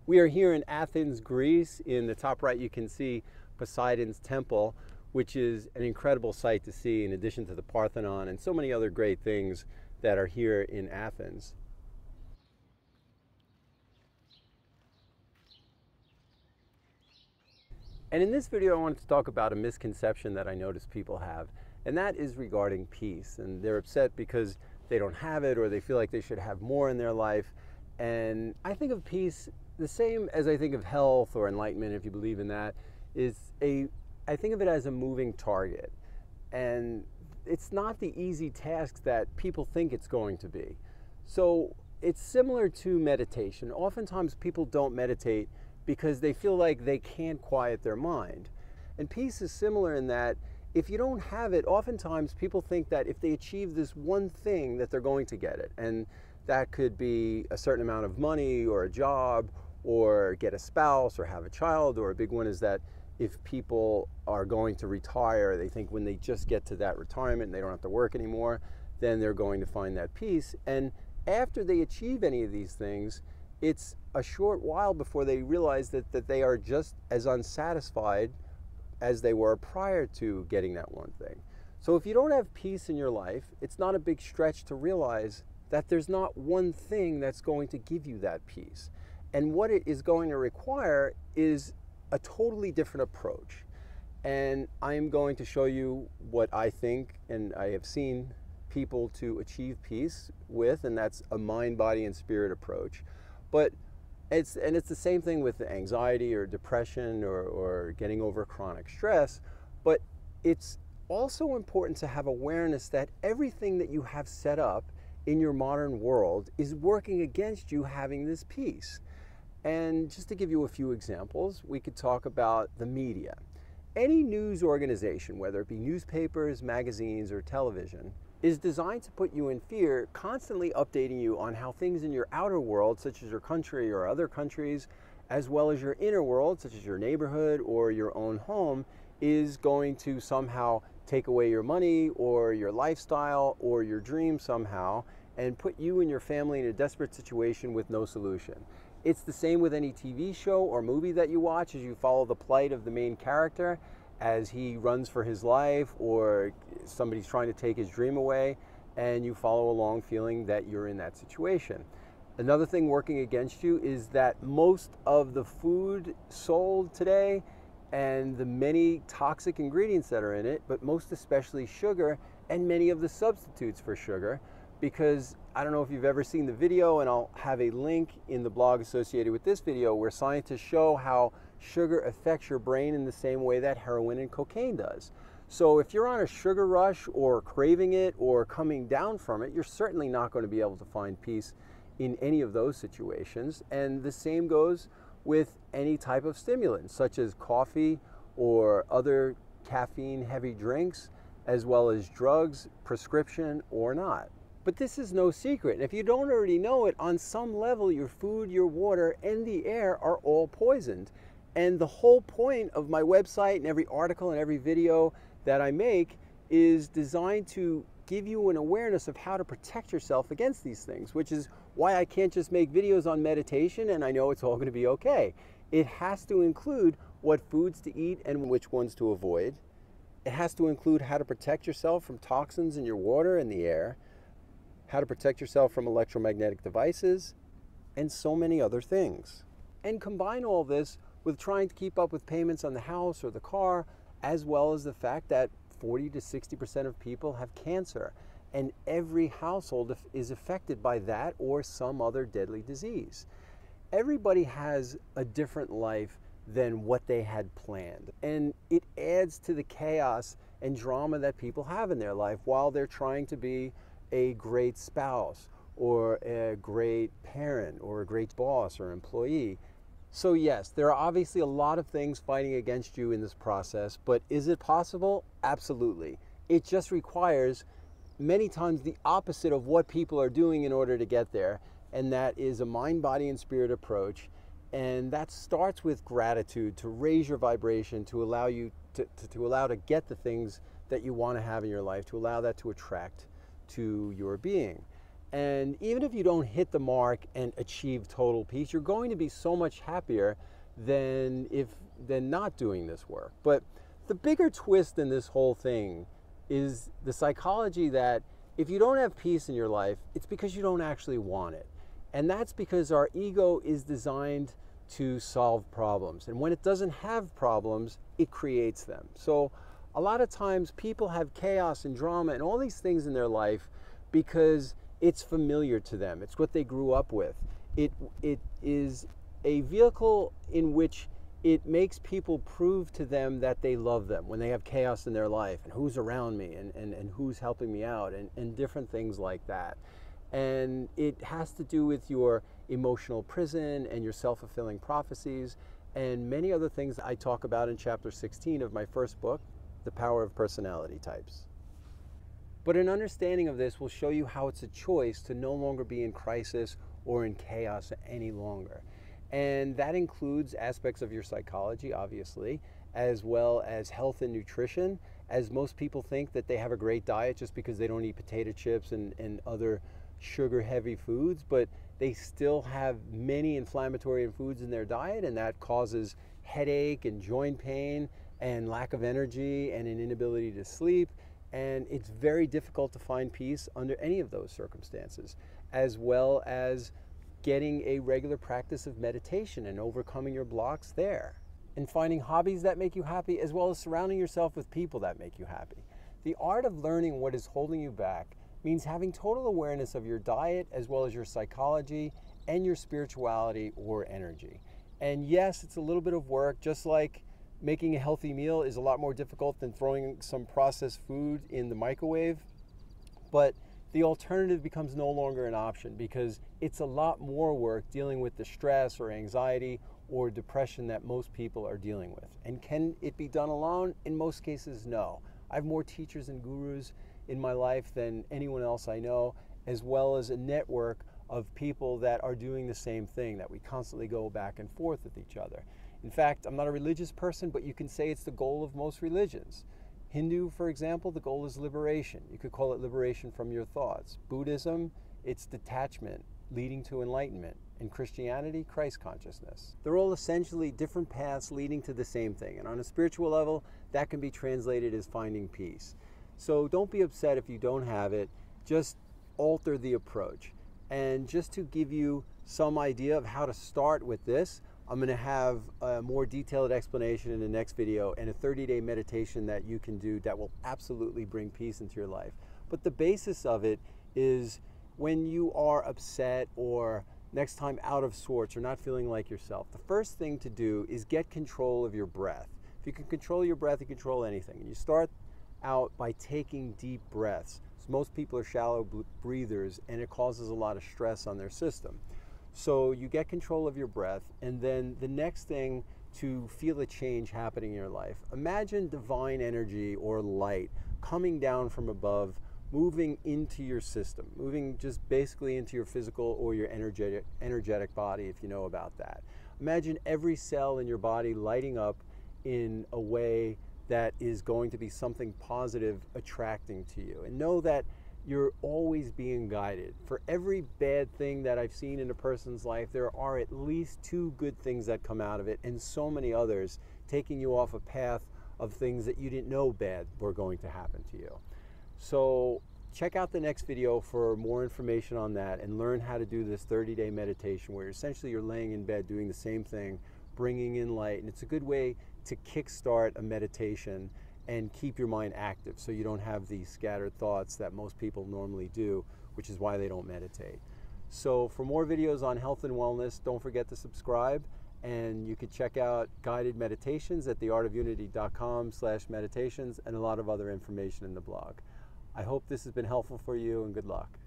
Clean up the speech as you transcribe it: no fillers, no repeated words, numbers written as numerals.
We are here in Athens, Greece. In the top right, you can see Poseidon's temple, which is an incredible sight to see in addition to the Parthenon and so many other great things that are here in Athens. And in this video, I wanted to talk about a misconception that I notice people have, and that is regarding peace. And they're upset because they don't have it, or they feel like they should have more in their life. And I think of peace the same as I think of health or enlightenment, if you believe in that. I think of it as a moving target. And it's not the easy task that people think it's going to be. So it's similar to meditation. Oftentimes people don't meditate because they feel like they can't quiet their mind. And peace is similar in that if you don't have it, oftentimes people think that if they achieve this one thing that they're going to get it. And that could be a certain amount of money or a job or get a spouse or have a child, or a big one is that if people are going to retire, they think when they just get to that retirement and they don't have to work anymore, then they're going to find that peace. And after they achieve any of these things, it's a short while before they realize that they are just as unsatisfied as they were prior to getting that one thing. So if you don't have peace in your life, it's not a big stretch to realize that there's not one thing that's going to give you that peace. And what it is going to require is a totally different approach. And I'm going to show you what I think and I have seen people to achieve peace with, and that's a mind, body, and spirit approach. But it's the same thing with anxiety or depression or getting over chronic stress. But it's also important to have awareness that everything that you have set up in your modern world is working against you having this peace. And just to give you a few examples, we could talk about the media. Any news organization, whether it be newspapers, magazines, or television, is designed to put you in fear, constantly updating you on how things in your outer world, such as your country or other countries, as well as your inner world, such as your neighborhood or your own home, is going to somehow take away your money or your lifestyle or your dream somehow, and put you and your family in a desperate situation with no solution. It's the same with any TV show or movie that you watch, as you follow the plight of the main character as he runs for his life, or somebody's trying to take his dream away, and you follow along feeling that you're in that situation. Another thing working against you is that most of the food sold today and the many toxic ingredients that are in it, but most especially sugar and many of the substitutes for sugar, because I don't know if you've ever seen the video, and I'll have a link in the blog associated with this video, where scientists show how sugar affects your brain in the same way that heroin and cocaine does. So if you're on a sugar rush or craving it or coming down from it, you're certainly not going to be able to find peace in any of those situations. And the same goes with any type of stimulant, such as coffee or other caffeine heavy drinks, as well as drugs, prescription or not. But this is no secret. And if you don't already know it, on some level, your food, your water, and the air are all poisoned. And the whole point of my website and every article and every video that I make is designed to give you an awareness of how to protect yourself against these things, which is why I can't just make videos on meditation and I know it's all going to be okay. It has to include what foods to eat and which ones to avoid. It has to include how to protect yourself from toxins in your water and the air, how to protect yourself from electromagnetic devices, and so many other things. And combine all this with trying to keep up with payments on the house or the car, as well as the fact that 40 to 60% of people have cancer, and every household is affected by that or some other deadly disease. Everybody has a different life than what they had planned, and it adds to the chaos and drama that people have in their life while they're trying to be a great spouse or a great parent or a great boss or employee. So yes, there are obviously a lot of things fighting against you in this process, but is it possible? Absolutely. It just requires many times the opposite of what people are doing in order to get there, and that is a mind, body, and spirit approach. And that starts with gratitude, to raise your vibration, to allow you to get the things that you want to have in your life, to allow that to attract to your being. And even if you don't hit the mark and achieve total peace, you're going to be so much happier than not doing this work. But the bigger twist in this whole thing is the psychology that if you don't have peace in your life, it's because you don't actually want it. And that's because our ego is designed to solve problems. And when it doesn't have problems, it creates them. So a lot of times people have chaos and drama and all these things in their life because it's familiar to them. It's what they grew up with. It is a vehicle in which it makes people prove to them that they love them when they have chaos in their life, and who's around me, and who's helping me out, and different things like that. And it has to do with your emotional prison and your self-fulfilling prophecies and many other things I talk about in chapter 16 of my first book, The Power of Personality Types. But an understanding of this will show you how it's a choice to no longer be in crisis or in chaos any longer. And that includes aspects of your psychology, obviously, as well as health and nutrition, as most people think that they have a great diet just because they don't eat potato chips and other sugar-heavy foods, but they still have many inflammatory foods in their diet, and that causes headache and joint pain and lack of energy and an inability to sleep. And it's very difficult to find peace under any of those circumstances, as well as getting a regular practice of meditation and overcoming your blocks there, and finding hobbies that make you happy, as well as surrounding yourself with people that make you happy. The art of learning what is holding you back means having total awareness of your diet, as well as your psychology and your spirituality or energy. And yes, it's a little bit of work, just like making a healthy meal is a lot more difficult than throwing some processed food in the microwave, but the alternative becomes no longer an option because it's a lot more work dealing with the stress or anxiety or depression that most people are dealing with. And can it be done alone? In most cases, no. I have more teachers and gurus in my life than anyone else I know, as well as a network of people that are doing the same thing, that we constantly go back and forth with each other. In fact, I'm not a religious person, but you can say it's the goal of most religions. Hindu, for example, the goal is liberation. You could call it liberation from your thoughts. Buddhism, it's detachment leading to enlightenment. In Christianity, Christ consciousness. They're all essentially different paths leading to the same thing. And on a spiritual level, that can be translated as finding peace. So don't be upset if you don't have it. Just alter the approach. And just to give you some idea of how to start with this, I'm going to have a more detailed explanation in the next video, and a 30-day meditation that you can do that will absolutely bring peace into your life. But the basis of it is when you are upset or next time out of sorts or not feeling like yourself, the first thing to do is get control of your breath. If you can control your breath, you control anything. And you start out by taking deep breaths. So most people are shallow breathers, and it causes a lot of stress on their system. So you get control of your breath, and then the next thing to feel a change happening in your life. Imagine divine energy or light coming down from above, moving into your system, moving just basically into your physical or your energetic body, if you know about that. Imagine every cell in your body lighting up in a way that is going to be something positive attracting to you. And know that you're always being guided. For every bad thing that I've seen in a person's life, there are at least 2 good things that come out of it, and so many others taking you off a path of things that you didn't know bad were going to happen to you. So check out the next video for more information on that, and learn how to do this 30-day meditation where essentially you're laying in bed doing the same thing, bringing in light. And it's a good way to kickstart a meditation and keep your mind active so you don't have these scattered thoughts that most people normally do, which is why they don't meditate. So for more videos on health and wellness, don't forget to subscribe, and you can check out guided meditations at theartofunity.com/meditations, and a lot of other information in the blog. I hope this has been helpful for you, and good luck.